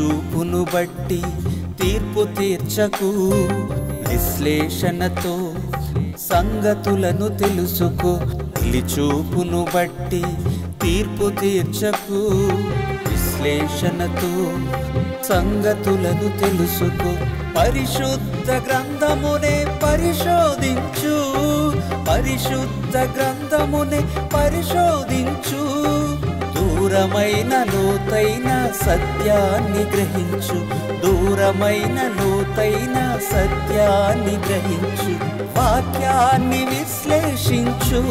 చూపును బట్టి తీర్పు తీర్చకు, విశ్లేషణతో సంగతులను తెలుసుకో. చూపును బట్టి తీర్పు తీర్చకు, విశ్లేషణతో సంగతులను తెలుసుకో. పరిశుద్ధ గ్రంథమునే పరిశోధించు, పరిశుద్ధ గ్రంథమునే పరిశోధించు. దూరమైన లోతైన సత్యాన్ని గ్రహించు, దూరమైన లోతైన సత్యాన్ని గ్రహించు. వాక్యాన్ని విశ్లేషించు,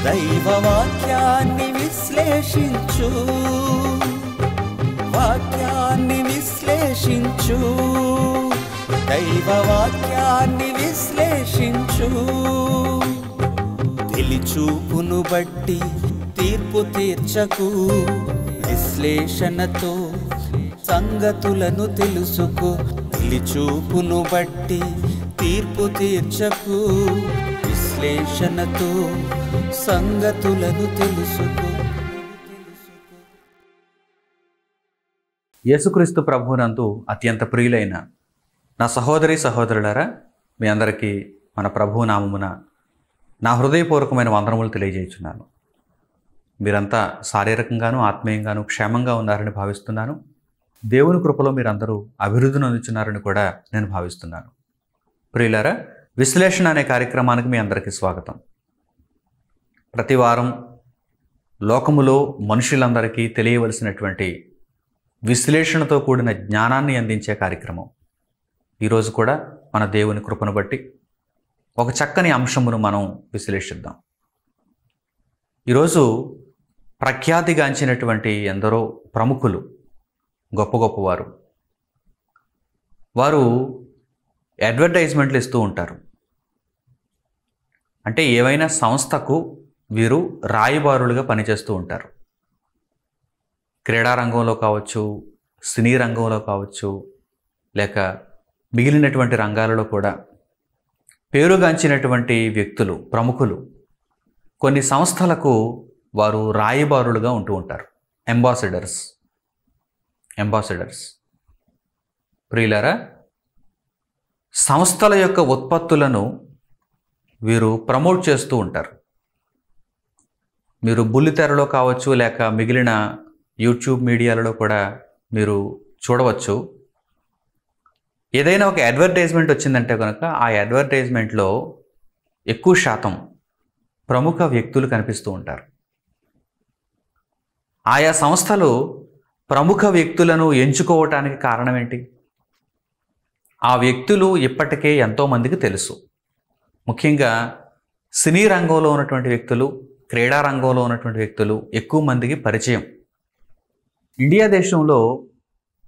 దైవ వాక్యాన్ని విశ్లేషించు, వాక్యాన్ని విశ్లేషించు, దైవ వాక్యాన్ని విశ్లేషించు. చూపును బట్టి తీర్పు తీర్చకు, విశ్లేషణతో సంగతులను తెలుసుకో. చూపును బట్టి తీర్పు తీర్చకు, విశ్లేషణతో సంగతులను తెలుసుకో. యేసుక్రీస్తు ప్రభువునందు అత్యంత ప్రియులైన నా సహోదరి సహోదరులారా, మీ అందరికీ మన ప్రభువు నామమున నా హృదయపూర్వకమైన వందనములు తెలియజేయుచున్నాను. మీరంతా శారీరకంగాను ఆత్మీయంగాను క్షేమంగా ఉన్నారని భావిస్తున్నాను. దేవుని కృపలో మీరందరూ అభివృద్ధిని అందుచున్నారని కూడా నేను భావిస్తున్నాను. ప్రియులారా, విశ్లేషణ అనే కార్యక్రమానికి మీ అందరికీ స్వాగతం. ప్రతి వారం లోకములో మనుషులందరికీ తెలియవలసినటువంటి విశ్లేషణతో కూడిన జ్ఞానాన్ని అందించే కార్యక్రమం. ఈరోజు కూడా మన దేవుని కృపను బట్టి ఒక చక్కని అంశమును మనం విశ్లేషిద్దాం. ఈరోజు ప్రఖ్యాతిగాంచినటువంటి ఎందరో ప్రముఖులు, గొప్ప గొప్పవారు, వారు అడ్వర్టైజ్మెంట్లు ఇస్తూ ఉంటారు. అంటే ఏవైనా సంస్థకు వీరు రాయబారులుగా పనిచేస్తూ ఉంటారు. క్రీడారంగంలో కావచ్చు, సినీ రంగంలో కావచ్చు, లేక మిగిలినటువంటి రంగాలలో కూడా పేరుగాంచినటువంటి వ్యక్తులు, ప్రముఖులు కొన్ని సంస్థలకు వారు రాయబారులుగా ఉంటూ ఉంటారు. అంబాసిడర్స్. ప్రియులారా, సంస్థల యొక్క ఉత్పత్తులను వీరు ప్రమోట్ చేస్తూ ఉంటారు. మీరు బుల్లితెరలో కావచ్చు, లేక మిగిలిన యూట్యూబ్ మీడియాలలో కూడా మీరు చూడవచ్చు. ఏదైనా ఒక అడ్వర్టైజ్మెంట్ వచ్చిందంటే కనుక ఆ అడ్వర్టైజ్మెంట్లో ఎక్కువ శాతం ప్రముఖ వ్యక్తులు కనిపిస్తూ ఉంటారు. ఆయా సంస్థలు ప్రముఖ వ్యక్తులను ఎంచుకోవటానికి కారణం ఏంటి? ఆ వ్యక్తులు ఇప్పటికే ఎంతోమందికి తెలుసు. ముఖ్యంగా సినీ రంగంలో ఉన్నటువంటి వ్యక్తులు, క్రీడా రంగంలో ఉన్నటువంటి వ్యక్తులు ఎక్కువ మందికి పరిచయం. ఇండియా దేశంలో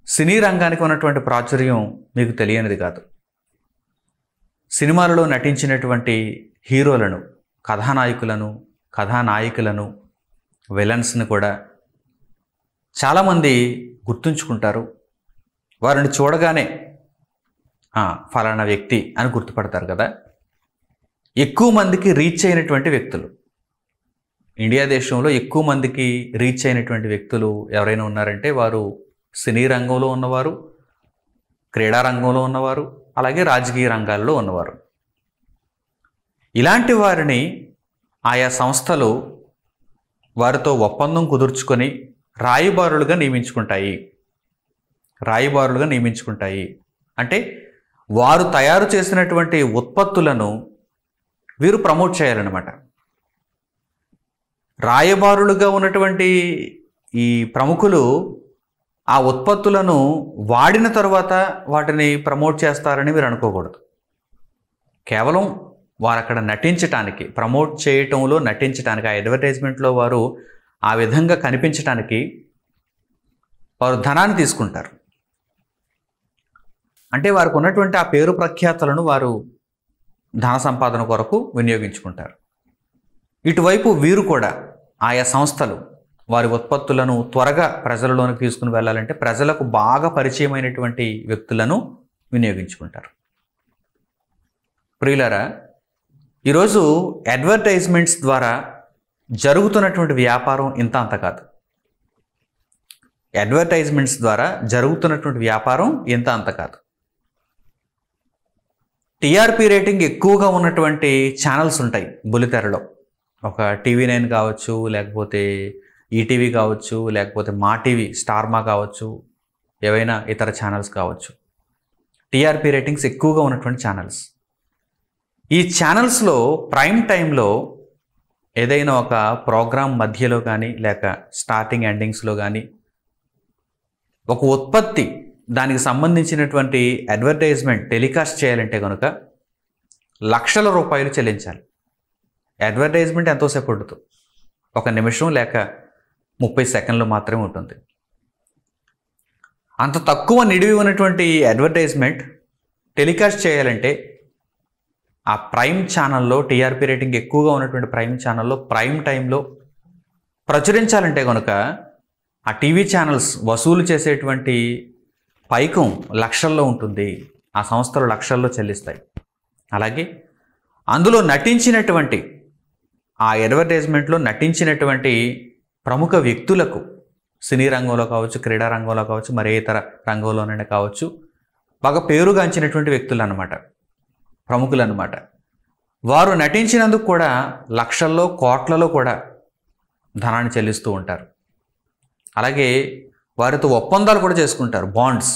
సినీ రంగానికి ఉన్నటువంటి ప్రాచుర్యం మీకు తెలియనిది కాదు. సినిమాలలో నటించినటువంటి హీరోలను, కథానాయకులను, విలన్స్ని కూడా చాలామంది గుర్తుంచుకుంటారు. వారిని చూడగానే ఫలానా వ్యక్తి అని గుర్తుపడతారు కదా. ఎక్కువ మందికి రీచ్ అయినటువంటి వ్యక్తులు, ఇండియా దేశంలో ఎక్కువ మందికి రీచ్ అయినటువంటి వ్యక్తులు ఎవరైనా ఉన్నారంటే వారు సినీ రంగంలో ఉన్నవారు, క్రీడా రంగంలో ఉన్నవారు, అలాగే రాజకీయ రంగాల్లో ఉన్నవారు. ఇలాంటి వారిని ఆయా సంస్థలు వారితో ఒప్పందం కుదుర్చుకొని రాయబారులుగా నియమించుకుంటాయి. అంటే వారు తయారు చేసినటువంటి ఉత్పత్తులను వీరు ప్రమోట్ చేయాలన్నమాట. రాయబారులుగా ఉన్నటువంటి ఈ ప్రముఖులు ఆ ఉత్పత్తులను వాడిన తర్వాత వాటిని ప్రమోట్ చేస్తారని మీరు అనుకోకూడదు. కేవలం వారు అక్కడ నటించటానికి, ప్రమోట్ చేయటంలో నటించటానికి, ఆ అడ్వర్టైజ్మెంట్లో వారు ఆ విధంగా కనిపించటానికి వారు ధనాన్ని తీసుకుంటారు. అంటే వారికి ఉన్నటువంటి ఆ పేరు ప్రఖ్యాతలను వారు ధన సంపాదన కొరకు వినియోగించుకుంటారు. ఇటువైపు వీరు కూడా ఆయా సంస్థలు వారి ఉత్పత్తులను త్వరగా ప్రజలలోనికి తీసుకుని వెళ్ళాలంటే ప్రజలకు బాగా పరిచయమైనటువంటి వ్యక్తులను వినియోగించుకుంటారు. ప్రియులారా, ఈరోజు అడ్వర్టైజ్మెంట్స్ ద్వారా జరుగుతున్నటువంటి వ్యాపారం ఇంత అంత కాదు. అడ్వర్టైజ్మెంట్స్ ద్వారా జరుగుతున్నటువంటి వ్యాపారం ఇంత అంత కాదు. టీఆర్పీ రేటింగ్ ఎక్కువగా ఉన్నటువంటి ఛానల్స్ ఉంటాయి బుల్లితెరలో. ఒక TV9 కావచ్చు, లేకపోతే ఈటీవీ కావచ్చు, లేకపోతే మా టీవీ, స్టార్మా కావచ్చు, ఏవైనా ఇతర ఛానల్స్ కావచ్చు. టీఆర్పీ రేటింగ్స్ ఎక్కువగా ఉన్నటువంటి ఛానల్స్. ఈ ఛానల్స్లో ప్రైమ్ టైంలో ఏదైనా ఒక ప్రోగ్రామ్ మధ్యలో కానీ లేక స్టార్టింగ్ ఎండింగ్స్లో కానీ ఒక ఉత్పత్తి, దానికి సంబంధించినటువంటి అడ్వర్టైజ్మెంట్ టెలికాస్ట్ చేయాలంటే కనుక లక్షల రూపాయలు చెల్లించాలి. అడ్వర్టైజ్మెంట్ ఎంతోసేపు ఉంటుంది, 1 నిమిషం లేక 30 సెకండ్లు మాత్రమే ఉంటుంది. అంత తక్కువ నిడివి ఉన్నటువంటి అడ్వర్టైజ్మెంట్ టెలికాస్ట్ చేయాలంటే ఆ ప్రైమ్ ఛానల్లో, టీఆర్పీ రేటింగ్ ఎక్కువగా ఉన్నటువంటి ప్రైమ్ ఛానల్లో ప్రైమ్ టైంలో ప్రచురించాలంటే కనుక ఆ టీవీ ఛానల్స్ వసూలు చేసేటువంటి పైకం లక్షల్లో ఉంటుంది. ఆ సంస్థలు లక్షల్లో చెల్లిస్తాయి. అలాగే అందులో నటించినటువంటి, ఆ అడ్వర్టైజ్మెంట్లో నటించినటువంటి ప్రముఖ వ్యక్తులకు, సినీ రంగంలో కావచ్చు, క్రీడా రంగంలో కావచ్చు, మరే ఇతర రంగంలోనైనా కావచ్చు, బాగా పేరుగాంచినటువంటి వ్యక్తులు అన్నమాట, ప్రముఖులు అన్నమాట. వారు నటించినందుకు కూడా లక్షల్లో, కోట్లలో కూడా ధనాన్ని చెల్లిస్తూ ఉంటారు. అలాగే వారితో ఒప్పందాలు కూడా చేసుకుంటారు, బాండ్స్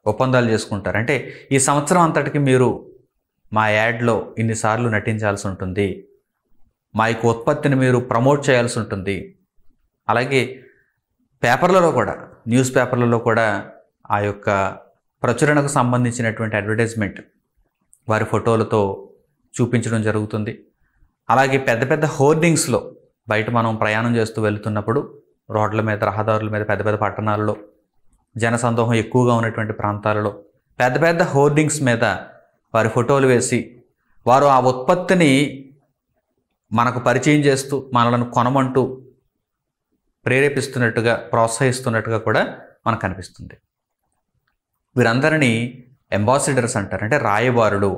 ఒప్పందాలు చేసుకుంటారు. అంటే ఈ సంవత్సరం అంతటికి మీరు మా యాడ్లో ఇన్నిసార్లు నటించాల్సి ఉంటుంది, మా యొక్క ఉత్పత్తిని మీరు ప్రమోట్ చేయాల్సి ఉంటుంది. అలాగే పేపర్లలో కూడా, న్యూస్ పేపర్లలో కూడా ఆ యొక్క ప్రచురణకు సంబంధించినటువంటి అడ్వర్టైజ్మెంట్ వారి ఫోటోలతో చూపించడం జరుగుతుంది. అలాగే పెద్ద పెద్ద హోర్డింగ్స్లో, బయట మనం ప్రయాణం చేస్తూ వెళ్తున్నప్పుడు రోడ్ల మీద, రహదారుల మీద, పెద్ద పెద్ద పట్టణాలలో, జనసందోహం ఎక్కువగా ఉన్నటువంటి ప్రాంతాలలో పెద్ద పెద్ద హోర్డింగ్స్ మీద వారి ఫోటోలు వేసి వారు ఆ ఉత్పత్తిని మనకు పరిచయం చేస్తూ మనలను కొనమంటూ ప్రేరేపిస్తున్నట్టుగా, ప్రోత్సహిస్తున్నట్టుగా కూడా మనకు కనిపిస్తుంది. వీరందరినీ అంబాసిడర్స్ అంటారు. అంటే రాయబారులు.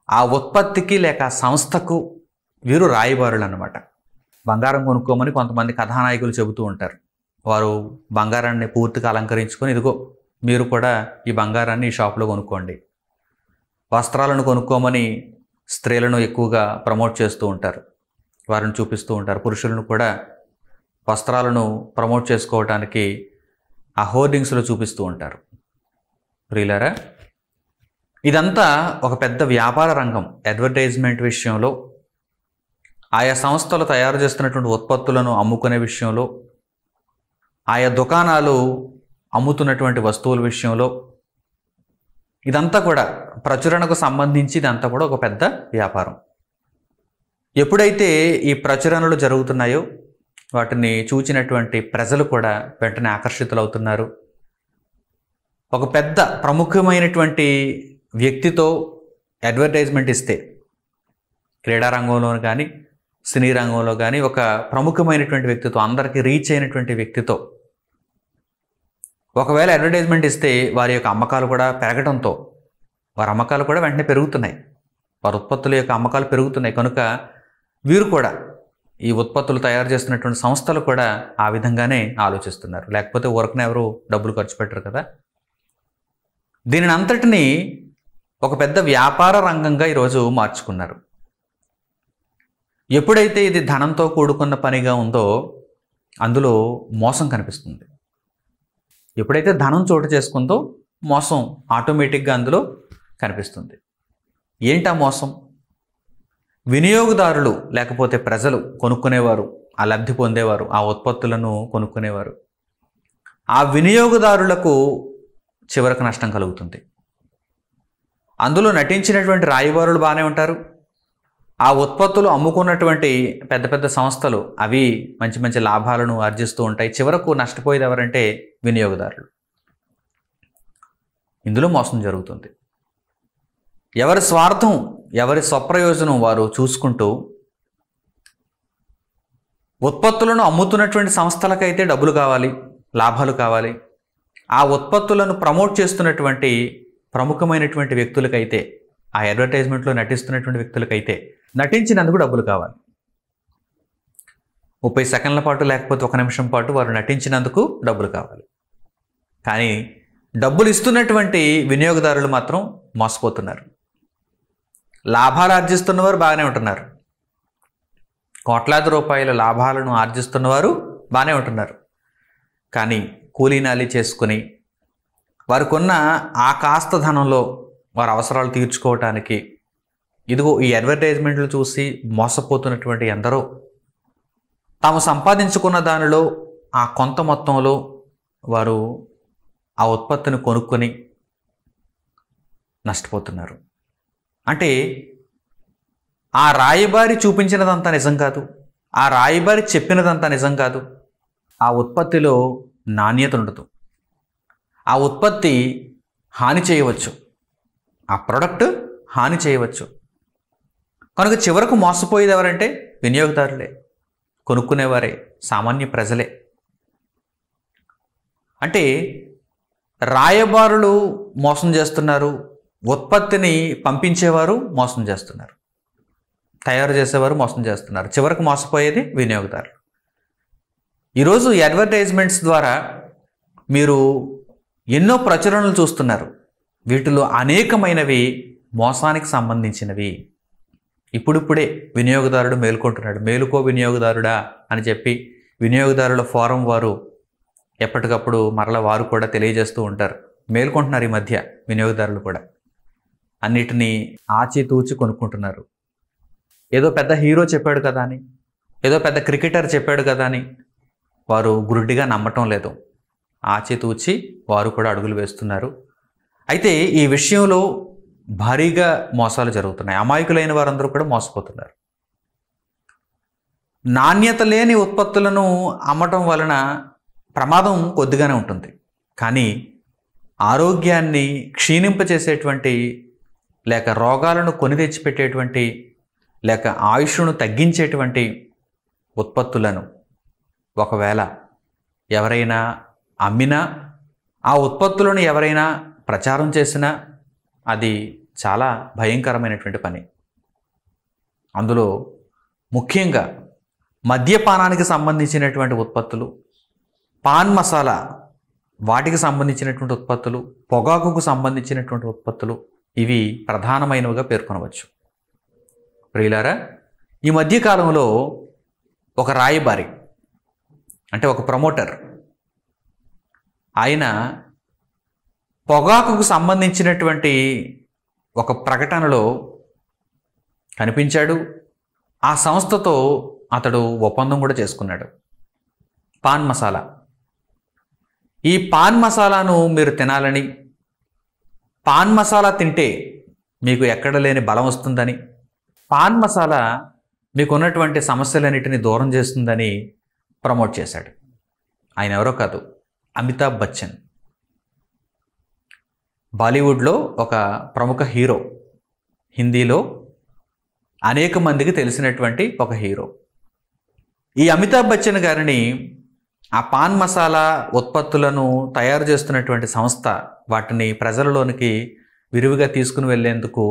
ఆ ఉత్పత్తికి లేక ఆ సంస్థకు వీరు రాయబారులు అన్నమాట. బంగారం కొనుక్కోమని కొంతమంది కథానాయకులు చెబుతూ ఉంటారు. వారు బంగారాన్ని పూర్తిగా అలంకరించుకొని, ఇదిగో మీరు కూడా ఈ బంగారాన్ని ఈ షాప్లో కొనుక్కోండి. వస్త్రాలను కొనుక్కోమని స్త్రీలను ఎక్కువగా ప్రమోట్ చేస్తూ ఉంటారు, వారిని చూపిస్తూ ఉంటారు. పురుషులను కూడా వస్త్రాలను ప్రమోట్ చేసుకోవడానికి ఆ హోర్డింగ్స్లో చూపిస్తూ ఉంటారు. ప్రియులారా, ఇదంతా ఒక పెద్ద వ్యాపార రంగం. అడ్వర్టైజ్మెంట్ విషయంలో, ఆయా సంస్థలు తయారు చేస్తున్నటువంటి ఉత్పత్తులను అమ్ముకునే విషయంలో, ఆయా దుకాణాలు అమ్ముతున్నటువంటి వస్తువుల విషయంలో, ఇదంతా కూడా ప్రచురణకు సంబంధించి ఇదంతా కూడా ఒక పెద్ద వ్యాపారం. ఎప్పుడైతే ఈ ప్రచురణలు జరుగుతున్నాయో వాటిని చూచినటువంటి ప్రజలు కూడా వెంటనే ఆకర్షితులవుతున్నారు. ఒక పెద్ద ప్రముఖమైనటువంటి వ్యక్తితో అడ్వర్టైజ్మెంట్ ఇస్తే, క్రీడా రంగంలో కానీ, సినీ రంగంలో కానీ, ఒక ప్రముఖమైనటువంటి వ్యక్తితో, అందరికీ రీచ్ అయినటువంటి వ్యక్తితో ఒకవేళ అడ్వర్టైజ్మెంట్ ఇస్తే వారి యొక్క అమ్మకాలు కూడా పెరగడంతో, వారి అమ్మకాలు కూడా వెంటనే పెరుగుతున్నాయి, వారి ఉత్పత్తుల యొక్క అమ్మకాలు పెరుగుతున్నాయి. కనుక వీరు కూడా, ఈ ఉత్పత్తులు తయారు చేస్తున్నటువంటి సంస్థలు కూడా ఆ విధంగానే ఆలోచిస్తున్నారు. లేకపోతే ఊరకనే ఎవరు డబ్బులు ఖర్చు పెట్టరు కదా. దీనిని అంతటినీ ఒక పెద్ద వ్యాపార రంగంగా ఈరోజు మార్చుకున్నారు. ఎప్పుడైతే ఇది ధనంతో కూడుకున్న పనిగా ఉందో అందులో మోసం కనిపిస్తుంది. ఎప్పుడైతే ధనం చోటు చేసుకుందో మోసం ఆటోమేటిక్గా అందులో కనిపిస్తుంది. ఏంటా మోసం? వినియోగదారులు లేకపోతే ప్రజలు కొనుక్కునేవారు, ఆ లబ్ధి పొందేవారు, ఆ ఉత్పత్తులను కొనుక్కునేవారు, ఆ వినియోగదారులకు చివరకు నష్టం కలుగుతుంది. అందులో నటించినటువంటి రాయబారులు బాగానే ఉంటారు, ఆ ఉత్పత్తులు అమ్ముకున్నటువంటి పెద్ద పెద్ద సంస్థలు అవి మంచి మంచి లాభాలను ఆర్జిస్తూ ఉంటాయి. చివరకు నష్టపోయేది ఎవరంటే వినియోగదారులు. ఇందులో మోసం జరుగుతుంది. ఎవరి స్వార్థం, ఎవరి స్వప్రయోజనం వారు చూసుకుంటూ, ఉత్పత్తులను అమ్ముతున్నటువంటి సంస్థలకైతే డబ్బులు కావాలి, లాభాలు కావాలి, ఆ ఉత్పత్తులను ప్రమోట్ చేస్తున్నటువంటి ప్రముఖమైనటువంటి వ్యక్తులకైతే, ఆ అడ్వర్టైజ్మెంట్లో నటిస్తున్నటువంటి వ్యక్తులకైతే నటించినందుకు డబ్బులు కావాలి. 30 సెకండ్ల పాటు లేకపోతే 1 నిమిషం పాటు వారు నటించినందుకు డబ్బులు కావాలి. కానీ డబ్బులు ఇస్తున్నటువంటి వినియోగదారులు మాత్రం మోసపోతున్నారు. లాభాలు ఆర్జిస్తున్నవారు బాగానే ఉంటున్నారు, కోట్లాది రూపాయల లాభాలను ఆర్జిస్తున్నవారు బాగానే ఉంటున్నారు. కానీ కూలీనాలి చేసుకుని వారికి ఉన్న ఆ కాస్త ధనంలో వారి అవసరాలు తీర్చుకోవటానికి ఇదిగో ఈ అడ్వర్టైజ్మెంట్లు చూసి మోసపోతున్నటువంటి ఎందరో తాము సంపాదించుకున్న దానిలో ఆ కొంత మొత్తంలో వారు ఆ ఉత్పత్తిని కొనుక్కొని నష్టపోతున్నారు. అంటే ఆ రాయబారి చూపించినదంతా నిజం కాదు, ఆ రాయబారి చెప్పినదంతా నిజం కాదు. ఆ ఉత్పత్తిలో నాణ్యత ఉండదు, ఆ ఉత్పత్తి హాని చేయవచ్చు, ఆ ప్రోడక్ట్ హాని చేయవచ్చు. కనుక చివరకు మోసపోయేది ఎవరంటే వినియోగదారులే, కొనుక్కునేవారే, సామాన్య ప్రజలే. అంటే రాయబారులు మోసం చేస్తున్నారు, ఉత్పత్తిని పంపించేవారు మోసం చేస్తున్నారు, తయారు చేసేవారు మోసం చేస్తున్నారు, చివరకు మోసపోయేది వినియోగదారులు. ఈరోజు ఈ అడ్వర్టైజ్మెంట్స్ ద్వారా మీరు ఎన్నో ప్రచురణలు చూస్తున్నారు. వీటిలో అనేకమైనవి మోసానికి సంబంధించినవి. ఇప్పుడిప్పుడే వినియోగదారుడు మేల్కొంటున్నాడు. మేలుకో వినియోగదారుడా అని చెప్పి వినియోగదారుల ఫోరం వారు ఎప్పటికప్పుడు మరలా వారు కూడా తెలియజేస్తూ ఉంటారు. మేల్కొంటున్నారు ఈ మధ్య వినియోగదారులు కూడా. అన్నిటినీ ఆచితూచి కొనుక్కుంటున్నారు. ఏదో పెద్ద హీరో చెప్పాడు కదా అని, ఏదో పెద్ద క్రికెటర్ చెప్పాడు కదా అని వారు గురుడిగా నమ్మటం లేదు. ఆచితూచి వారు కూడా అడుగులు వేస్తున్నారు. అయితే ఈ విషయంలో భారీగా మోసాలు జరుగుతున్నాయి. అమాయకులైన వారందరూ కూడా మోసపోతున్నారు. నాణ్యత లేని ఉత్పత్తులను అమ్మటం వలన ప్రమాదం కొద్దిగానే ఉంటుంది, కానీ ఆరోగ్యాన్ని క్షీణింపచేసేటువంటి లేక రోగాలను కొని తెచ్చిపెట్టేటువంటి లేక ఆయుష్ను తగ్గించేటువంటి ఉత్పత్తులను ఒకవేళ ఎవరైనా అమ్మినా, ఆ ఉత్పత్తులను ఎవరైనా ప్రచారం చేసినా అది చాలా భయంకరమైనటువంటి పని. అందులో ముఖ్యంగా మద్యపానానికి సంబంధించినటువంటి ఉత్పత్తులు, పాన్ మసాలా వాటికి సంబంధించినటువంటి ఉత్పత్తులు, పొగాకుకు సంబంధించినటువంటి ఉత్పత్తులు, ఇవి ప్రధానమైనవిగా పేర్కొనవచ్చు. ప్రియులారా, ఈ మధ్యకాలంలో ఒక రాయబారి అంటే ఒక ప్రమోటర్ ఆయన పొగాకుకు సంబంధించినటువంటి ఒక ప్రకటనలో కనిపించాడు. ఆ సంస్థతో అతడు ఒప్పందం కూడా చేసుకున్నాడు. పాన్ మసాలా, ఈ పాన్ మసాలాను మీరు తినాలని, పాన్ మసాలా తింటే మీకు ఎక్కడ లేని బలం వస్తుందని, పాన్ మసాలా మీకు ఉన్నటువంటి సమస్యలన్నిటిని దూరం చేస్తుందని ప్రమోట్ చేశాడు. ఆయన ఎవరో కాదు, అమితాబ్ బచ్చన్. బాలీవుడ్లో ఒక ప్రముఖ హీరో, హిందీలో అనేక మందికి తెలిసినటువంటి ఒక హీరో. ఈ అమితాబ్ బచ్చన్ గారిని ఆ పాన్ మసాలా ఉత్పత్తులను తయారు చేస్తున్నటువంటి సంస్థ వాటిని ప్రజలలోనికి విరివిగా తీసుకుని వెళ్ళేందుకు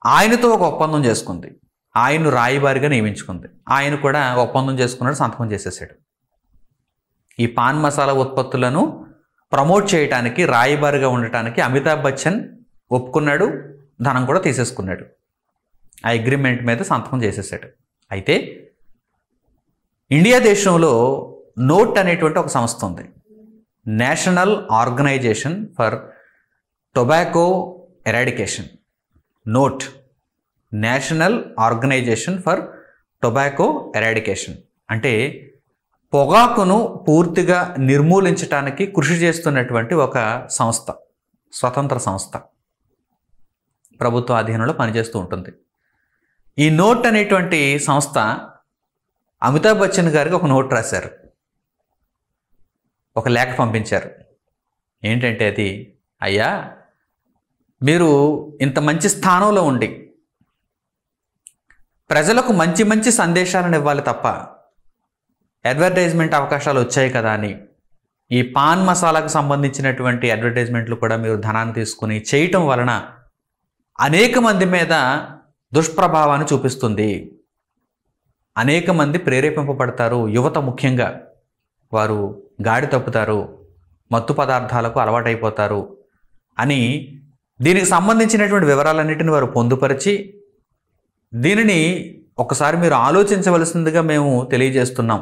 ఆయనతో ఒక ఒప్పందం చేసుకుంది. ఆయన్ను రాయబారిగా నియమించుకుంది. ఆయన కూడా ఒప్పందం చేసుకున్నాడు, సంతకం చేసేసాడు. ఈ పాన్ మసాలా ఉత్పత్తులను ప్రమోట్ చేయడానికి, రాయబారిగా ఉండటానికి అమితాబ్ బచ్చన్ ఒప్పుకున్నాడు, ధనం కూడా తీసేసుకున్నాడు. ఆ అగ్రిమెంట్ మీద సంతకం చేసేసాడు. అయితే ఇండియా దేశంలో నోట్ అనేటువంటి ఒక సంస్థ ఉంది, national organisation for tobacco eradication. Note, national organisation for tobacco eradication అంటే పొగాకును పూర్తిగా నిర్మూలించడానికి కృషి చేస్తున్నటువంటి ఒక సంస్థ, స్వతంత్ర సంస్థ, ప్రభుత్వ అధీనంలో పనిచేస్తూ ఉంటుంది. ఈ నోట్ అనేటువంటి సంస్థ అమితాబ్ బచ్చన్ గారికి ఒక నోట్ రాశారు, ఒక లేఖ పంపించారు. ఏంటంటే అది, అయ్యా మీరు ఇంత మంచి స్థానంలో ఉండి ప్రజలకు మంచి మంచి సందేశాలను ఇవ్వాలి తప్ప అడ్వర్టైజ్మెంట్ అవకాశాలు వచ్చాయి కదా అని ఈ పాన్ మసాలాకు సంబంధించినటువంటి అడ్వర్టైజ్మెంట్లు కూడా మీరు ధనాన్ని తీసుకుని చేయటం వలన అనేక మంది మీద దుష్ప్రభావాన్ని చూపిస్తుంది. అనేక మంది ప్రేరేపింపబడతారు, యువత ముఖ్యంగా వారు గాడి తప్పుతారు. మత్తు పదార్థాలకు అలవాటైపోతారు అని దీనికి సంబంధించినటువంటి వివరాలన్నిటిని వారు పొందుపరిచి దీనిని ఒకసారి మీరు ఆలోచించవలసిందిగా మేము తెలియజేస్తున్నాం.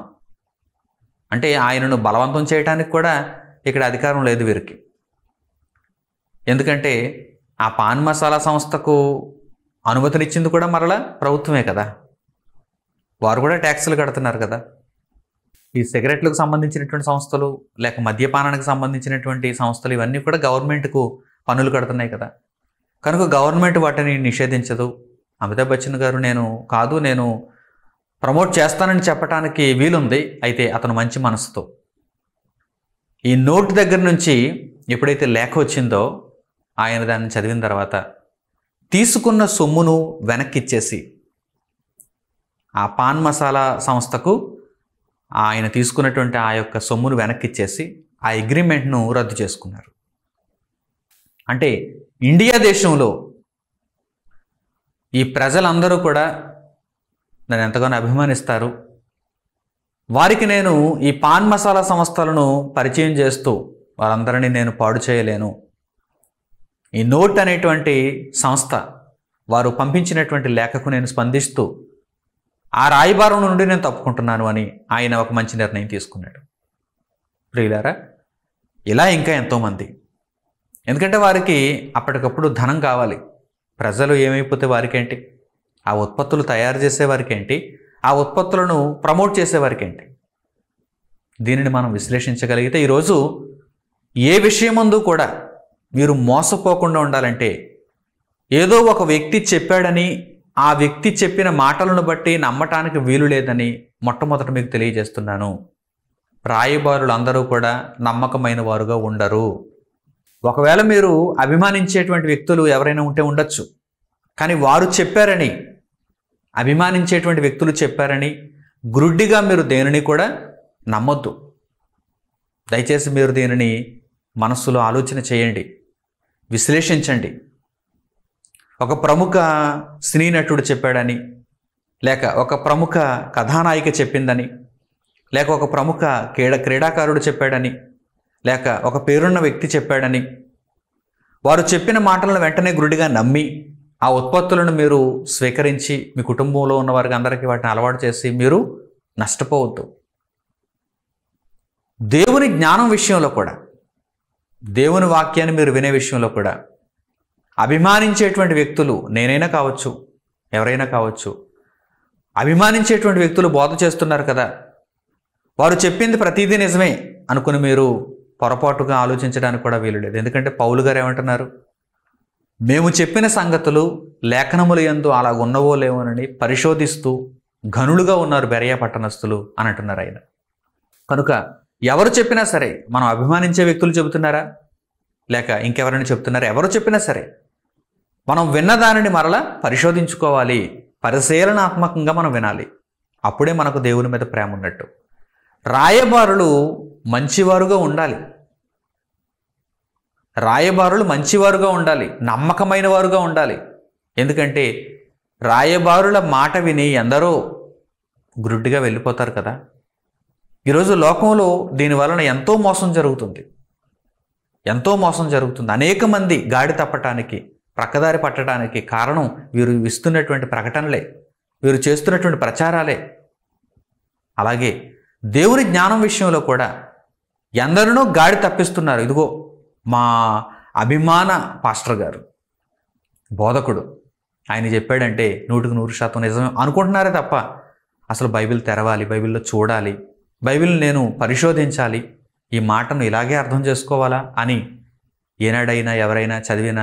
అంటే ఆయనను బలవంతం చేయడానికి కూడా ఇక్కడ అధికారం లేదు వీరికి. ఎందుకంటే ఆ పాన్ మసాలా సంస్థకు అనుమతినిచ్చింది కూడా మరలా ప్రభుత్వమే కదా, వారు కూడా ట్యాక్సులు కడుతున్నారు కదా. ఈ సిగరెట్లకు సంబంధించినటువంటి సంస్థలు లేక మద్యపానానికి సంబంధించినటువంటి సంస్థలు ఇవన్నీ కూడా గవర్నమెంట్కు పన్నులు కడుతున్నాయి కదా. కనుక గవర్నమెంట్ వాటిని నిషేధించదు. అమితాబ్ బచ్చన్ గారు నేను ప్రమోట్ చేస్తానని చెప్పడానికి వీలుంది. అయితే అతను మంచి మనసుతో ఈ నోట్ దగ్గర నుంచి ఎప్పుడైతే లేఖ వచ్చిందో ఆయన దాన్ని చదివిన తర్వాత తీసుకున్న సొమ్మును వెనక్కిచ్చేసి ఆ పాన్ మసాలా సంస్థకు ఆయన తీసుకున్నటువంటి ఆ యొక్క సొమ్మును వెనక్కిచ్చేసి ఆ అగ్రిమెంట్ను రద్దు చేసుకున్నారు. అంటే ఇండియా దేశంలో ఈ ప్రజలందరూ కూడా నన్ను ఎంతగానో అభిమానిస్తారు. వారికి నేను ఈ పాన్ మసాలా సంస్థలను పరిచయం చేస్తూ వారందరినీ నేను పాడు చేయలేను. ఈ నోట్ అనేటువంటి సంస్థ వారు పంపించినటువంటి లేఖకు నేను స్పందిస్తూ ఆ రాయబారం నుండి నేను తప్పుకుంటున్నాను అని ఆయన ఒక మంచి నిర్ణయం తీసుకున్నాడు. ప్రియులారా, ఇలా ఇంకా ఎంతోమంది, ఎందుకంటే వారికి అప్పటికప్పుడు ధనం కావాలి. ప్రజలు ఏమైపోతే వారికేంటి, ఆ ఉత్పత్తులు తయారు చేసేవారికేంటి, ఆ ఉత్పత్తులను ప్రమోట్ చేసేవారికేంటి. దీనిని మనం విశ్లేషించగలిగితే ఈరోజు ఏ విషయమందు కూడా మీరు మోసపోకుండా ఉండాలంటే ఏదో ఒక వ్యక్తి చెప్పాడని ఆ వ్యక్తి చెప్పిన మాటలను బట్టి నమ్మటానికి వీలు లేదని మొట్టమొదట మీకు తెలియజేస్తున్నాను. రాయబారులు అందరూ కూడా నమ్మకమైన వారుగా ఉండరు. ఒకవేళ మీరు అభిమానించేటువంటి వ్యక్తులు ఎవరైనా ఉంటే ఉండొచ్చు, కానీ వారు చెప్పారని, అభిమానించేటువంటి వ్యక్తులు చెప్పారని గురుడ్డిగా మీరు దేనిని కూడా నమ్మొద్దు. దయచేసి మీరు దీనిని మనస్సులో ఆలోచన చేయండి, విశ్లేషించండి. ఒక ప్రముఖ సినీ నటుడు చెప్పాడని, లేక ఒక ప్రముఖ కథానాయిక చెప్పిందని, లేక ఒక ప్రముఖ క్రీడాకారుడు చెప్పాడని, లేక ఒక పేరున్న వ్యక్తి చెప్పాడని వారు చెప్పిన మాటలను వెంటనే గురుడిగా నమ్మి ఆ ఉత్పత్తులను మీరు స్వీకరించి మీ కుటుంబంలో ఉన్న వారికి అందరికీ వాటిని అలవాటు చేసి మీరు నష్టపోవద్దు. దేవుని జ్ఞానం విషయంలో కూడా, దేవుని వాక్యాన్ని మీరు వినే విషయంలో కూడా అభిమానించేటువంటి వ్యక్తులు, నేనైనా కావచ్చు, ఎవరైనా కావచ్చు, అభిమానించేటువంటి వ్యక్తులు బోధ చేస్తున్నారు కదా, వారు చెప్పింది ప్రతిదీ నిజమే అనుకుని మీరు పొరపాటుగా ఆలోచించడానికి కూడా వీలు లేదు. ఎందుకంటే పౌలు గారు ఏమంటున్నారు, మేము చెప్పిన సంగతులు లేఖనముల యందు అలా ఉన్నవో లేవోనని పరిశోధిస్తూ ఘనులుగా ఉన్నారు బెరయ పట్టణస్థులు అని అంటున్నారు ఆయన. కనుక ఎవరు చెప్పినా సరే, మనం అభిమానించే వ్యక్తులు చెబుతున్నారా లేక ఇంకెవరైనా చెప్తున్నారా, ఎవరు చెప్పినా సరే మనం విన్న దానిని మరలా పరిశోధించుకోవాలి. పరిశీలనాత్మకంగా మనం వినాలి. అప్పుడే మనకు దేవుని మీద ప్రేమ ఉన్నట్టు. రాయబారులు మంచివారుగా ఉండాలి. రాయబారులు మంచివారుగా ఉండాలి, నమ్మకమైన వారుగా ఉండాలి. ఎందుకంటే రాయబారుల మాట విని ఎందరో గురుడ్డిగా వెళ్ళిపోతారు కదా. ఈరోజు లోకంలో దీనివలన ఎంతో మోసం జరుగుతుంది, ఎంతో మోసం జరుగుతుంది. అనేక మంది గాడి తప్పటానికి, ప్రక్కదారి పట్టడానికి కారణం వీరు ఇస్తున్నటువంటి ప్రకటనలే, వీరు చేస్తున్నటువంటి ప్రచారాలే. అలాగే దేవుని జ్ఞానం విషయంలో కూడా ఎందరినో గాడి తప్పిస్తున్నారు. ఇదిగో మా అభిమాన పాస్టర్ గారు, బోధకుడు, ఆయన చెప్పాడంటే 100% నిజమే అనుకుంటున్నారే తప్ప అసలు బైబిల్ తెరవాలి, బైబిల్లో చూడాలి, బైబిల్ నేను పరిశోధించాలి, ఈ మాటను ఇలాగే అర్థం చేసుకోవాలా అని ఏనాడైనా ఎవరైనా చదివిన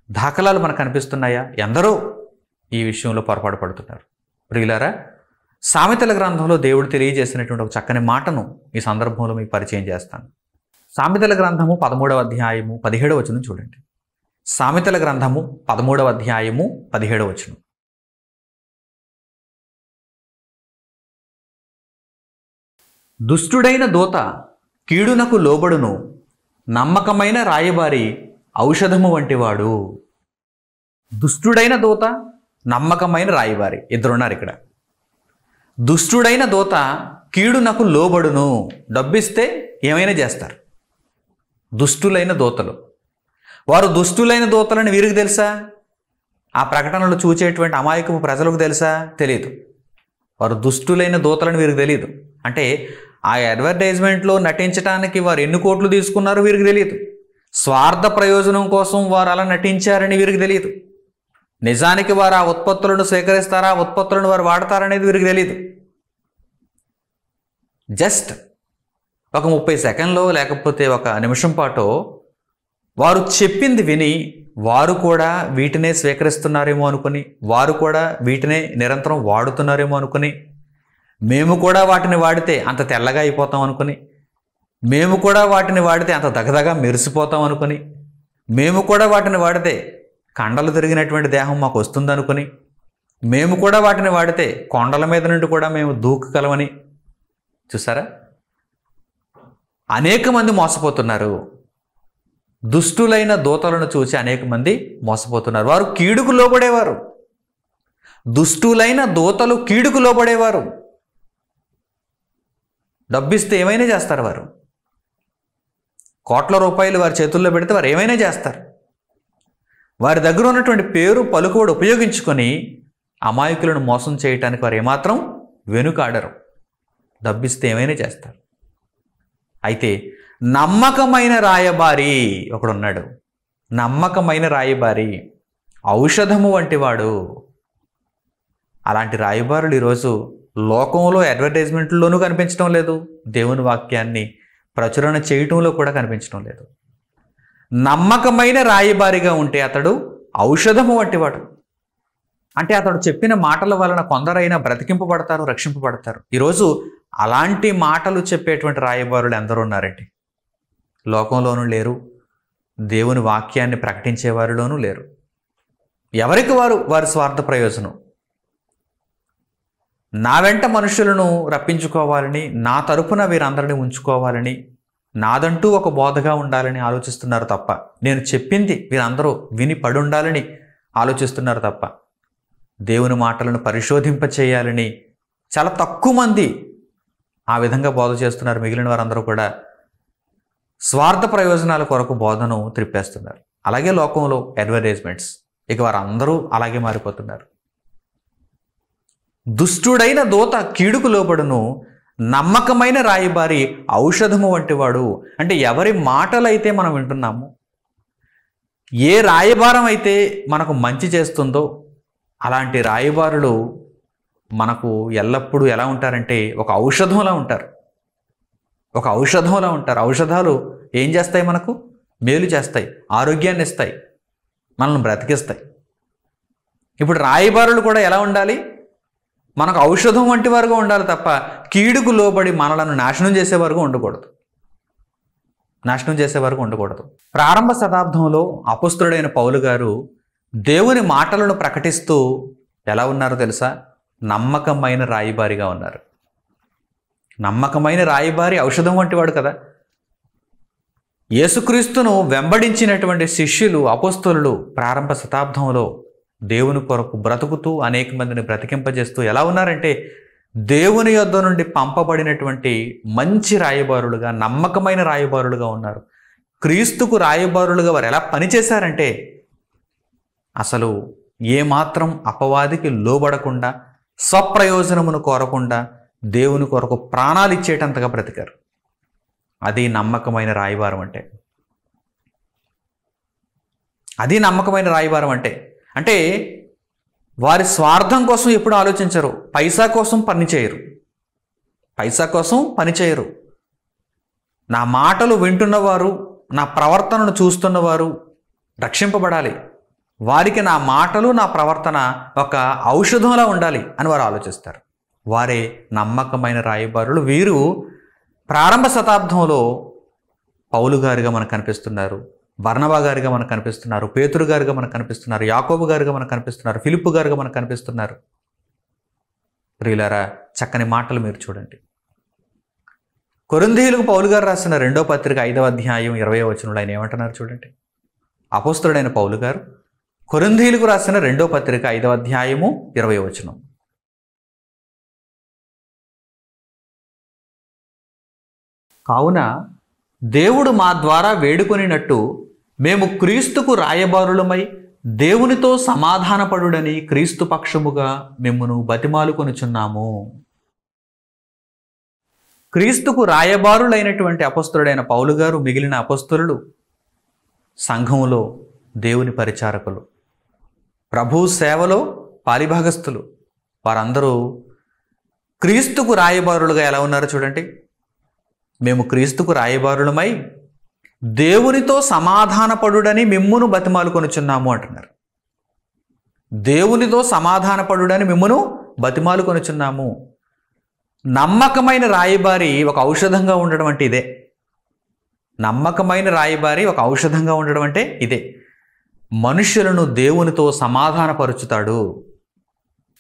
దాఖలాలు మనకు కనిపిస్తున్నాయా? ఎందరో ఈ విషయంలో పొరపాటు పడుతున్నారు. ప్రియులారా, సామెతల గ్రంథంలో దేవుడు తెలియజేసినటువంటి ఒక చక్కని మాటను ఈ సందర్భంలో మీకు పరిచయం చేస్తాను. సామెతల గ్రంథము 13వ అధ్యాయము 17వ వచనం చూడండి. సామెతల గ్రంథము 13వ అధ్యాయము 17వ వచనం. దుష్టుడైన దూత కీడునకు లోబడును, నమ్మకమైన రాయబారి ఔషధము వంటివాడు. దుష్టుడైన దూత, నమ్మకమైన రాయబారి, ఇద్దరున్నారు ఇక్కడ. దుష్టుడైన దూత కీడునకు లోబడును, డబ్బిస్తే ఏమైనా చేస్తారు. దుష్టులైన దూతలు. వారు దుష్టులైన దూతలని వీరికి తెలుసా? ఆ ప్రకటనలు చూచేటువంటి అమాయకపు ప్రజలకు తెలుసా? తెలియదు. వారు దుష్టులైన దూతలని వీరికి తెలియదు. అంటే ఆ అడ్వర్టైజ్మెంట్లో నటించడానికి వారు ఎన్ని కోట్లు తీసుకున్నారో వీరికి తెలియదు. స్వార్థ ప్రయోజనం కోసం వారు అలా నటించారని వీరికి తెలియదు. నిజానికి వారు ఆ ఉత్పత్తులను స్వీకరిస్తారా, ఆ ఉత్పత్తులను వారు వాడతారనేది వీరికి తెలియదు. జస్ట్ ఒక 30 సెకండ్లో లేకపోతే ఒక నిమిషం పాటు వారు చెప్పింది విని వారు కూడా వీటినే స్వీకరిస్తున్నారేమో అనుకుని, వారు కూడా వీటినే నిరంతరం వాడుతున్నారేమో అనుకుని, మేము కూడా వాటిని వాడితే అంత తెల్లగా అయిపోతాం అనుకుని, మేము కూడా వాటిని వాడితే అంత దగదగా మెరిసిపోతాం అనుకుని, మేము కూడా వాటిని వాడితే కండలు తిరిగినటువంటి దేహం మాకు వస్తుందనుకుని, మేము కూడా వాటిని వాడితే కొండల మీద నుండి కూడా మేము దూకగలమని. చూసారా? అనేక మంది మోసపోతున్నారు. దుష్టులైన దూతలను చూసి అనేక మంది మోసపోతున్నారు. వారు కీడుకు లోబడేవారు. దుష్టులైన దూతలు కీడుకు లోబడేవారు. డబ్బిస్తే ఏమైనా చేస్తారు వారు. కోట్ల రూపాయలు వారి చేతుల్లో పెడితే వారు ఏమైనా చేస్తారు. వారి దగ్గర ఉన్నటువంటి పేరు పలుకుబడి ఉపయోగించుకొని అమాయకులను మోసం చేయటానికి వారు ఏమాత్రం వెనుకాడరు. డబ్బిస్తే ఏమైనా చేస్తారు. అయితే నమ్మకమైన రాయబారి ఒకడున్నాడు. నమ్మకమైన రాయబారి, ఔషధము వంటివాడు. అలాంటి రాయబారులు ఈరోజు లోకంలో అడ్వర్టైజ్మెంట్లోనూ కనిపించడం లేదు, దేవుని వాక్యాన్ని ప్రచురణ చేయటంలో కూడా కనిపించడం లేదు. నమ్మకమైన రాయబారిగా ఉంటే అతడు ఔషధము వంటివాడు. అంటే అతడు చెప్పిన మాటల వలన కొందరైనా బ్రతికింపబడతారు, రక్షింపబడతారు. ఈరోజు అలాంటి మాటలు చెప్పేటువంటి రాయబారులు ఎందరూ ఉన్నారండి. లోకంలోనూ లేరు, దేవుని వాక్యాన్ని ప్రకటించేవారిలోనూ లేరు. ఎవరికి వారి స్వార్థ ప్రయోజనం. నా వెంట మనుషులను రప్పించుకోవాలని, నా తరపున వీరందరినీ ఉంచుకోవాలని, నాదంటూ ఒక బోధగా ఉండాలని ఆలోచిస్తున్నారు తప్ప, నేను చెప్పింది వీరందరూ విని పడి ఉండాలని ఆలోచిస్తున్నారు తప్ప, దేవుని మాటలను పరిశోధింపచేయాలని చాలా తక్కువ మంది ఆ విధంగా బోధ చేస్తున్నారు. మిగిలిన వారందరూ కూడా స్వార్థ ప్రయోజనాల కొరకు బోధను త్రిప్పేస్తున్నారు. అలాగే లోకంలో అడ్వర్టైజ్మెంట్స్, ఇక వారందరూ అలాగే మారిపోతున్నారు. దుష్టుడైన దూత కీడుకు లోబడును, నమ్మకమైన రాయబారి ఔషధము వంటివాడు. అంటే ఎవరి మాటలైతే మనం వింటున్నామో, ఏ రాయబారం అయితే మనకు మంచి చేస్తుందో అలాంటి రాయబారులు మనకు ఎల్లప్పుడూ ఎలా ఉంటారంటే ఒక ఔషధంలా ఉంటారు. ఒక ఔషధంలా ఉంటారు. ఔషధాలు ఏం చేస్తాయి? మనకు మేలు చేస్తాయి, ఆరోగ్యాన్ని ఇస్తాయి, మనల్ని బ్రతికిస్తాయి. ఇప్పుడు రాయబారులు కూడా ఎలా ఉండాలి? మనకు ఔషధం వంటి వారుగా ఉండాలి తప్ప కీడుకు లోబడి మనలను నాశనం చేసేవారుగా ఉండకూడదు. నాశనం చేసేవారుగా ఉండకూడదు. ప్రారంభ శతాబ్దంలో అపొస్తలుడైన పౌలు గారు దేవుని మాటలను ప్రకటిస్తూ ఎలా ఉన్నారో తెలుసా? నమ్మకమైన రాయబారిగా ఉన్నారు. నమ్మకమైన రాయబారి ఔషధం వంటి వాడు కదా. యేసుక్రీస్తును వెంబడించినటువంటి శిష్యులు, అపొస్తలులు ప్రారంభ శతాబ్దంలో దేవుని కొరకు బ్రతుకుతూ అనేక మందిని బ్రతికింపజేస్తూ ఎలా ఉన్నారంటే దేవుని యొద్ద నుండి పంపబడినటువంటి మంచి రాయబారులుగా, నమ్మకమైన రాయబారులుగా ఉన్నారు. క్రీస్తుకు రాయబారులుగా వారు ఎలా పనిచేశారంటే అసలు ఏమాత్రం అపవాదికి లోబడకుండా, స్వప్రయోజనమును కోరకుండా దేవుని కొరకు ప్రాణాలు ఇచ్చేటంతగా బ్రతికారు. అది నమ్మకమైన రాయబారం అంటే. అది నమ్మకమైన రాయబారం అంటే. అంటే వారి స్వార్థం కోసం ఎప్పుడు ఆలోచించరు, పైసా కోసం పనిచేయరు. పైసా కోసం పనిచేయరు. నా మాటలు వింటున్నవారు, నా ప్రవర్తనను చూస్తున్నవారు రక్షింపబడాలి, వారికి నా మాటలు, నా ప్రవర్తన ఒక ఔషధంలా ఉండాలి అని వారు ఆలోచిస్తారు. వారే నమ్మకమైన రాయబారులు. వీరు ప్రారంభ శతాబ్దంలో పౌలు గారిగా మనకు కనిపిస్తున్నారు, బర్నబా గారిగా మనకు కనిపిస్తున్నారు, పేతురు గారిగా మనకు కనిపిస్తున్నారు, యాకోబు గారిగా మనకు కనిపిస్తున్నారు, ఫిలిప్పు గారిగా మనకు కనిపిస్తున్నారు. ప్రియులారా, చక్కని మాటలు మీరు చూడండి. కొరింథీయులకు పౌలు గారు రాసిన 2వ పత్రిక 5వ అధ్యాయం 20వ వచనంలో ఆయన ఏమంటున్నారు చూడండి. అపొస్తలుడైన పౌలు గారు కొరింథీయులకు రాసిన 2వ పత్రిక 5వ అధ్యాయము 20వ వచనం. కావున దేవుడు మా ద్వారా వేడుకొనినట్టు మేము క్రీస్తుకు రాయబారులమై దేవునితో సమాధానపడుడని క్రీస్తు పక్షముగా మిమ్మును బతిమాలుకొనుచున్నాము. క్రీస్తుకు రాయబారులైనటువంటి అపొస్తలుడైన పౌలు గారు, మిగిలిన అపొస్తలులు సంఘములో దేవుని పరిచారకులు, ప్రభు సేవలో పాలిభాగస్థులు. వారందరూ క్రీస్తుకు రాయబారులుగా ఎలా ఉన్నారో చూడండి. మేము క్రీస్తుకు రాయబారులమై దేవునితో సమాధానపడుడని మిమ్మును బతిమాలుకొనుచున్నాము అంటున్నారు. దేవునితో సమాధానపడుడని మిమ్మును బతిమాలుకొనుచున్నాము. నమ్మకమైన రాయబారి ఒక ఔషధంగా ఉండడం అంటే ఇదే. నమ్మకమైన రాయబారి ఒక ఔషధంగా ఉండడం అంటే ఇదే. మనుషులను దేవునితో సమాధానపరుచుతాడు.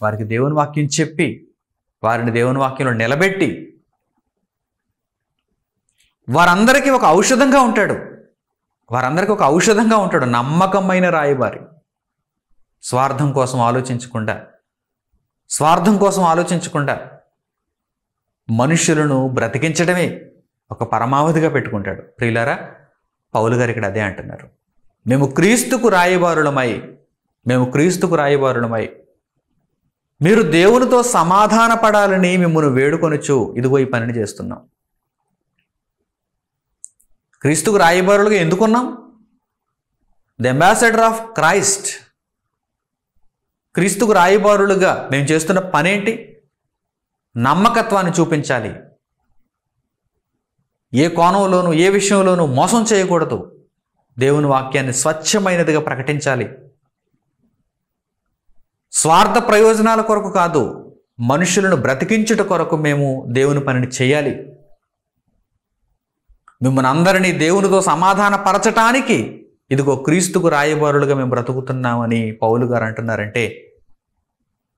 వారికి దేవుని వాక్యం చెప్పి, వారిని దేవుని వాక్యంలో నిలబెట్టి, వారందరికీ ఒక ఔషధంగా ఉంటాడు. వారందరికీ ఒక ఔషధంగా ఉంటాడు నమ్మకమైన రాయబారి. స్వార్థం కోసం ఆలోచించకుండా మనుషులను బ్రతికించడమే ఒక పరమావధిగా పెట్టుకుంటాడు. ప్రియులారా, పౌలు గారు ఇక్కడ అదే అంటున్నారు. మేము క్రీస్తుకు రాయబారులమై మీరు దేవునితో సమాధాన పడాలని మిమ్మల్ని వేడుకొనుచు ఇదిగో ఈ పనిని చేస్తున్నాం. క్రీస్తుకు రాయబారులుగా ఎందుకున్నాం? The ambassador of Christ. క్రీస్తుకు రాయబారులుగా మేము చేస్తున్న పనేంటి? నమ్మకత్వాన్ని చూపించాలి. ఏ కోణంలోనూ ఏ విషయంలోనూ మోసం చేయకూడదు. దేవుని వాక్యాన్ని స్వచ్ఛమైనదిగా ప్రకటించాలి. స్వార్థ ప్రయోజనాల కొరకు కాదు, మనుషులను బ్రతికించుట కొరకు మేము దేవుని పనిని చేయాలి. మిమ్మల్ని అందరినీ దేవునితో సమాధాన పరచటానికి ఇదిగో క్రీస్తుకు రాయబారులుగా మేము బ్రతుకుతున్నామని పౌలు గారు అంటున్నారంటే,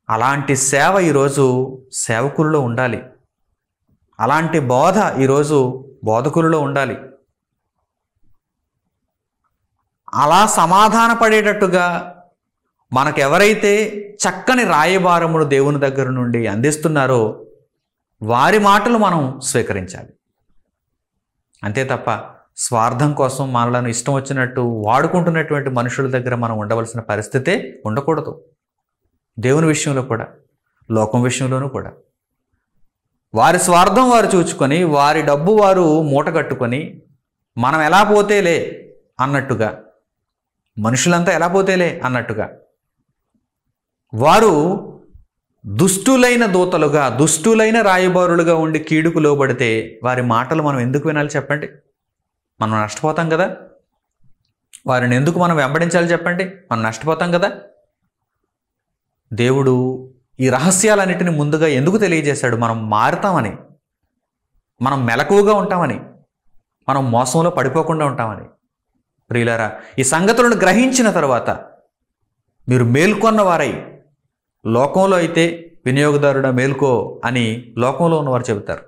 అలాంటి సేవ ఈరోజు సేవకుల్లో ఉండాలి. అలాంటి బోధ ఈరోజు బోధకులలో ఉండాలి. అలా సమాధాన పడేటట్టుగా మనకెవరైతే చక్కని రాయబారమును దేవుని దగ్గర నుండి అందిస్తున్నారో వారి మాటలు మనం స్వీకరించాలి. అంతే తప్ప స్వార్థం కోసం మనలను ఇష్టం వచ్చినట్టు వాడుకుంటున్నటువంటి మనుషుల దగ్గర మనం ఉండవలసిన పరిస్థితే ఉండకూడదు. దేవుని విషయంలో కూడా, లోకం విషయంలోనూ కూడా వారి స్వార్థం వారు చూచుకొని, వారి డబ్బు వారు మూట కట్టుకొని, మనం ఎలా పోతేలే అన్నట్టుగా, మనుషులంతా ఎలా పోతేలే అన్నట్టుగా వారు దుష్టులైన దూతలుగా, దుష్టులైన రాయబారులుగా ఉండి కీడుకు లోబడితే వారి మాటలు మనం ఎందుకు వినాలి చెప్పండి? మనం నష్టపోతాం కదా. వారిని ఎందుకు మనం వెంబడించాలి చెప్పండి? మనం నష్టపోతాం కదా. దేవుడు ఈ రహస్యాలన్నిటిని ముందుగా ఎందుకు తెలియజేశాడు? మనం మారుతామని, మనం మెలకువగా ఉంటామని, మనం మోసంలో పడిపోకుండా ఉంటామని. ప్రియులారా, ఈ సంగతులను గ్రహించిన తర్వాత మీరు మేల్కొన్న వారై, లోకంలో అయితే వినియోగదారుడా మేల్కో అని లోకంలో ఉన్నవారు చెబుతారు.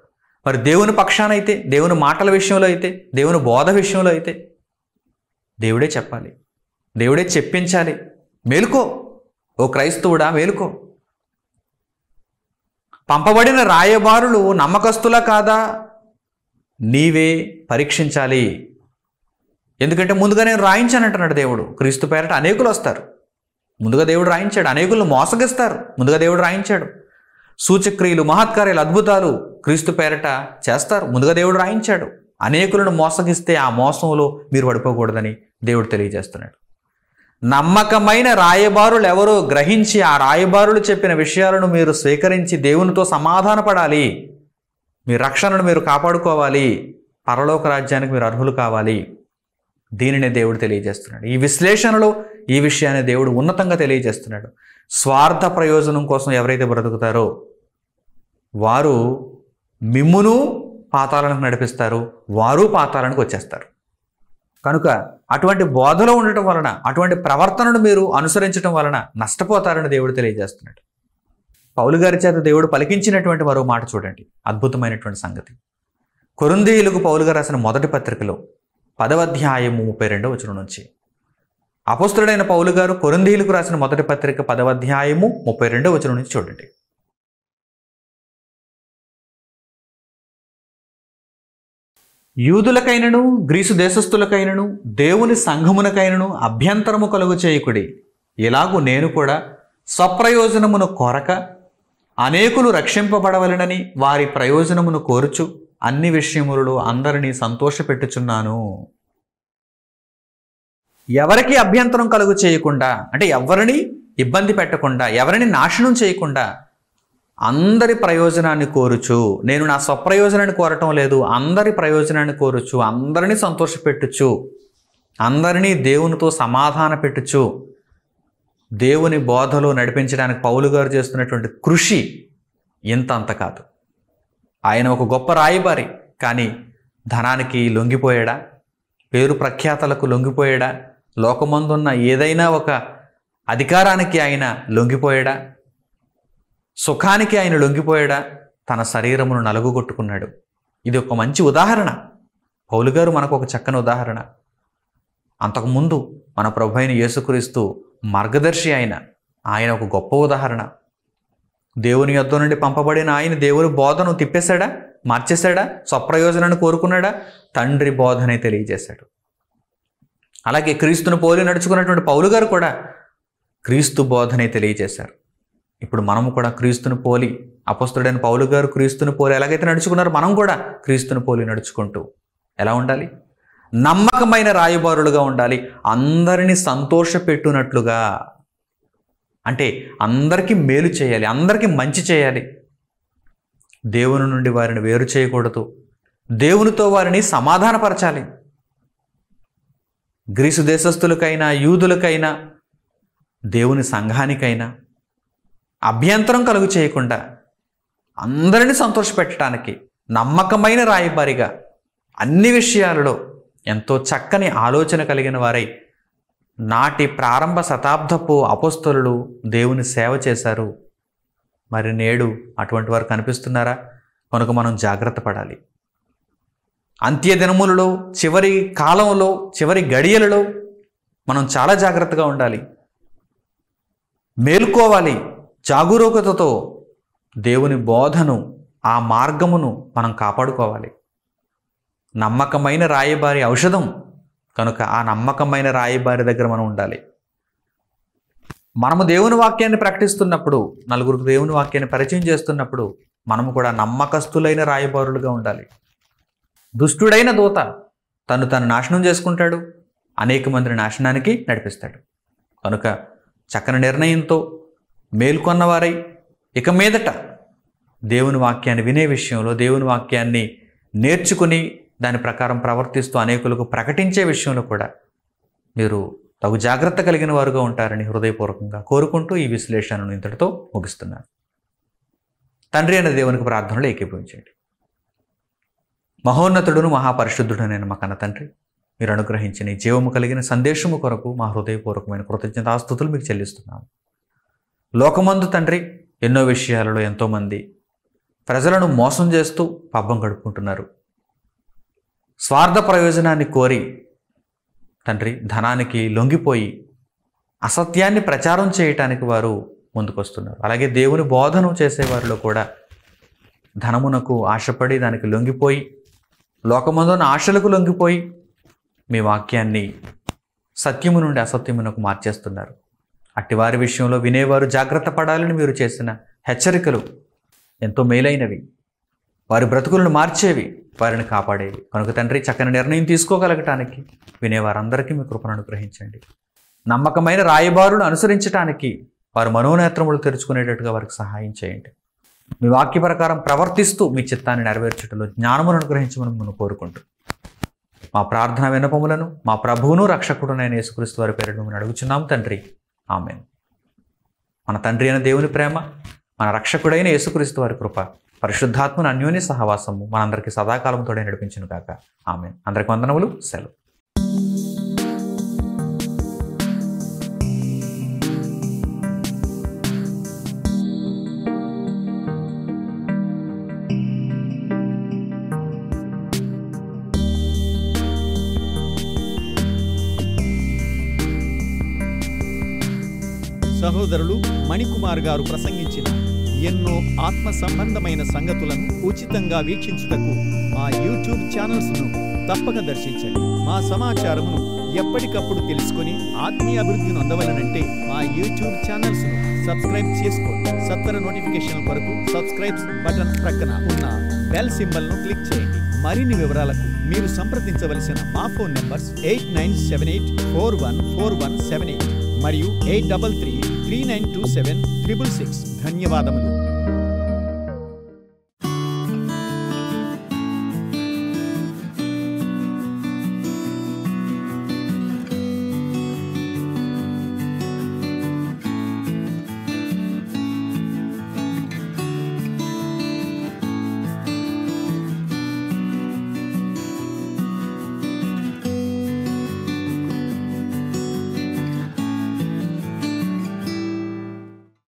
మరి దేవుని పక్షాన అయితే, దేవుని మాటల విషయంలో అయితే, దేవుని బోధ విషయంలో అయితే దేవుడే చెప్పాలి, దేవుడే చెప్పించాలి. మేలుకో ఓ క్రైస్తవుడా, మేలుకో. పంపబడిన రాయబారులు నమ్మకస్తులా కాదా నీవే పరీక్షించాలి. ఎందుకంటే ముందుగా నేను రాయించానంటున్నాడు దేవుడు. క్రీస్తు పేరట అనేకులు వస్తారు. ముందుగా దేవుడు రాయించాడు. అనేకులను మోసగిస్తారు. ముందుగా దేవుడు రాయించాడు. సూచక్రియలు, మహత్కార్యాలు, అద్భుతాలు క్రీస్తు పేరట చేస్తారు. ముందుగా దేవుడు రాయించాడు. అనేకులను మోసగిస్తే ఆ మోసంలో మీరు పడిపోకూడదని దేవుడు తెలియజేస్తున్నాడు. నమ్మకమైన రాయబారులు ఎవరో గ్రహించి ఆ రాయబారులు చెప్పిన విషయాలను మీరు స్వీకరించి దేవునితో సమాధాన పడాలి. మీ రక్షణను మీరు కాపాడుకోవాలి. పరలోక రాజ్యానికి మీరు అర్హులు కావాలి. దీనినే దేవుడు తెలియజేస్తున్నాడు. ఈ విశ్లేషణలో ఈ విషయాన్ని దేవుడు ఉన్నతంగా తెలియజేస్తున్నాడు. స్వార్థ ప్రయోజనం కోసం ఎవరైతే బ్రతుకుతారో వారు మిమ్మును పాతాళానికి నడిపిస్తారు, వారు పాతాళానికి వచ్చేస్తారు. కనుక అటువంటి బోధలో ఉండటం వలన, అటువంటి ప్రవర్తనను మీరు అనుసరించడం వలన నష్టపోతారని దేవుడు తెలియజేస్తున్నాడు. పౌలు గారి చేత దేవుడు పలికించినటువంటి మరో మాట చూడండి, అద్భుతమైనటువంటి సంగతి. కొరింథీయులకు పౌలు గారు రాసిన మొదటి పత్రికలో 10వ అధ్యాయము 32వ వచనం నుంచి, అపొస్తలుడైన పౌలు గారు కొరింథీయులకు రాసిన మొదటి పత్రిక 10వ అధ్యాయము 32వ వచనం నుంచి చూడండి. యూదులకైనను గ్రీసు దేశస్థులకైనను దేవుని సంఘమునకైనను అభ్యంతరము కలుగు చేయకుడి. ఇలాగూ నేను కూడా స్వప్రయోజనమును కోరక అనేకులు రక్షింపబడవలెనని వారి ప్రయోజనమును కోరుచు అన్ని విషయములలో అందరినీ సంతోషపెట్టుచున్నాను. ఎవరికి అభ్యంతరం కలుగు చేయకుండా, అంటే ఎవరిని ఇబ్బంది పెట్టకుండా, ఎవరిని నాశనం చేయకుండా అందరి ప్రయోజనాన్ని కోరుచు. నేను నా స్వప్రయోజనాన్ని కోరటం లేదు, అందరి ప్రయోజనాన్ని కోరుచు, అందరినీ సంతోషపెట్టుచు, అందరినీ దేవునితో సమాధాన పెట్టుచు. దేవుని బోధలో నడిపించడానికి పౌలు గారు చేస్తున్నటువంటి కృషి ఇంత అంత కాదు. ఆయన ఒక గొప్ప రాయబారి, కానీ ధనానికి లొంగిపోయాడా? పేరు ప్రఖ్యాతలకు లొంగిపోయాడా? లోకమందున్న ఏదైనా ఒక అధికారానికి ఆయన లొంగిపోయాడా? సుఖానికి ఆయన లొంగిపోయాడా? తన శరీరమును నలుగుగొట్టుకున్నాడు. ఇది ఒక మంచి ఉదాహరణ. పౌలు గారు మనకు ఒక చక్కని ఉదాహరణ. అంతకుముందు మన ప్రభు అయిన యేసుక్రీస్తు మార్గదర్శి ఆయన ఒక గొప్ప ఉదాహరణ. దేవుని యొద్ద నుండి పంపబడిన ఆయన దేవుని బోధను తిప్పేశాడా? మార్చేశాడా? స్వప్రయోజనాన్ని కోరుకున్నాడా? తండ్రి బోధనే తెలియజేశాడు. అలాగే క్రీస్తును పోలి నడుచుకున్నటువంటి పౌలు గారు కూడా క్రీస్తు బోధనే తెలియజేశారు. ఇప్పుడు మనము కూడా క్రీస్తును పోలి, అపొస్తలుడైన పౌలు గారు క్రీస్తును పోలి ఎలాగైతే నడుచుకున్నారో మనం కూడా క్రీస్తును పోలి నడుచుకుంటూ ఎలా ఉండాలి? నమ్మకమైన రాయబారులుగా ఉండాలి. అందరినీ సంతోషపెట్టునట్లుగా, అంటే అందరికీ మేలు చేయాలి, అందరికీ మంచి చేయాలి. దేవుని నుండి వారిని వేరు చేయకూడదు. దేవునితో వారిని సమాధానపరచాలి. గ్రీసు దేశస్థులకైనా యూదులకైనా దేవుని సంఘానికైనా అభ్యంతరం కలుగు చేయకుండా అందరినీ సంతోషపెట్టడానికి నమ్మకమైన రాయబారిగా అన్ని విషయాలలో ఎంతో చక్కని ఆలోచన కలిగిన వారై నాటి ప్రారంభ శతాబ్దపు అపోస్తలులు దేవుని సేవ చేశారు. మరి నేడు అటువంటి వారు కనిపిస్తున్నారా? కనుక మనం జాగ్రత్త పడాలి. అంత్య దినములలో, చివరి కాలంలో, చివరి గడియలలో మనం చాలా జాగ్రత్తగా ఉండాలి. మేల్కోవాలి. జాగరూకతతో దేవుని బోధను, ఆ మార్గమును మనం కాపాడుకోవాలి. నమ్మకమైన రాయబారి ఔషధం కనుక ఆ నమ్మకమైన రాయబారి దగ్గర మనం ఉండాలి. మనము దేవుని వాక్యాన్ని ప్రకటిస్తున్నప్పుడు, నలుగురికి దేవుని వాక్యాన్ని పరిచయం చేస్తున్నప్పుడు మనము కూడా నమ్మకస్తులైన రాయబారులుగా ఉండాలి. దుష్టుడైన దూత తను నాశనం చేసుకుంటాడు, అనేక మందిని నాశనానికి నడిపిస్తాడు. కనుక చక్కని నిర్ణయంతో మేల్కొన్నవారై ఇక మీదట దేవుని వాక్యాన్ని వినే విషయంలో, దేవుని వాక్యాన్ని నేర్చుకుని దాని ప్రకారం ప్రవర్తిస్తూ అనేకులకు ప్రకటించే విషయంలో కూడా మీరు తగు జాగ్రత్త కలిగిన వారుగా ఉంటారని హృదయపూర్వకంగా కోరుకుంటూ ఈ విశ్లేషణను ఇంతటితో ముగిస్తున్నాను. తండ్రి అయిన దేవునికి ప్రార్థనలు ఏకీభవించండి. మహోన్నతుడును మహాపరిశుద్ధుడనైన మా కన్న తండ్రి, మీరు అనుగ్రహించిన ఈ జీవము కలిగిన సందేశము కొరకు మా హృదయపూర్వకమైన కృతజ్ఞతాస్తుతులు మీకు చెల్లిస్తున్నాము. లోకమందు తండ్రి ఎన్నో విషయాలలో ఎంతోమంది ప్రజలను మోసం చేస్తూ పబ్బం గడుపుకుంటున్నారు. స్వార్థ ప్రయోజనాన్ని కోరి తండ్రి ధనానికి లొంగిపోయి అసత్యాన్ని ప్రచారం చేయటానికి వారు ముందుకొస్తున్నారు. అలాగే దేవుని బోధన చేసేవారిలో కూడా ధనమునకు ఆశపడి దానికి లొంగిపోయి, లోకమందున ఆశలకు లొంగిపోయి మీ వాక్యాన్ని సత్యము నుండి అసత్యమునకు మార్చేస్తున్నారు. అట్టివారి విషయంలో వినేవారు జాగ్రత్త పడాలని మీరు చేసిన హెచ్చరికలు ఎంతో మేలైనవి, వారి బ్రతుకులను మార్చేవి, వారిని కాపాడేవి. కనుక తండ్రి చక్కని నిర్ణయం తీసుకోగలగటానికి వినేవారందరికీ మీ కృపను అనుగ్రహించండి. నమ్మకమైన రాయబారులను అనుసరించడానికి వారు మనోనేత్రములు తెరుచుకునేటట్టుగా వారికి సహాయం చేయండి. మీ వాక్య ప్రకారం ప్రవర్తిస్తూ మీ చిత్తాన్ని నెరవేర్చడంలో జ్ఞానమును అనుగ్రహించమని మనం కోరుకుంటూ మా ప్రార్థన విన్నపములను మా ప్రభువును రక్షకుడునైన యేసుక్రీస్తు వారి పేరిట మనం అడుగుచున్నాం తండ్రి, ఆమేన్. మన తండ్రి అయిన దేవుని ప్రేమ, మన రక్షకుడైన యేసుక్రీస్తు వారి కృప, పరిశుద్ధాత్మను అన్యోన్య సహవాసము మనందరికీ సదాకాలం తోడే నడిపించును గాక. ఆమేన్. అందరికి వందనములు. సెలవు. సహోదరులు మణికుమార్ గారు ప్రసంగించిన ఎన్నో ఆత్మ సంబంధమైన సంగతులను ఉచితంగా వీక్షించుటకు మా యూట్యూబ్ ఛానల్స్ను తప్పక దర్శించండి. మా సమాచారమును ఎప్పటికప్పుడు తెలుసుకొని ఆత్మీయ అభివృద్ధిని పొందవలనంటే మా యూట్యూబ్ ఛానల్స్ ను సబ్స్క్రైబ్ చేసుకోండి. సత్వర నోటిఫికేషన్ కొరకు సబ్స్క్రైబ్ బటన్ ప్రక్కన ఉన్న బెల్ సింబల్ ను క్లిక్ చేయండి. మరిన్ని వివరాలకు మీరు సంప్రదించవలసిన మా ఫోన్ నంబర్స్ 8978414178 మరియు 8333927666. ధన్యవాదములు.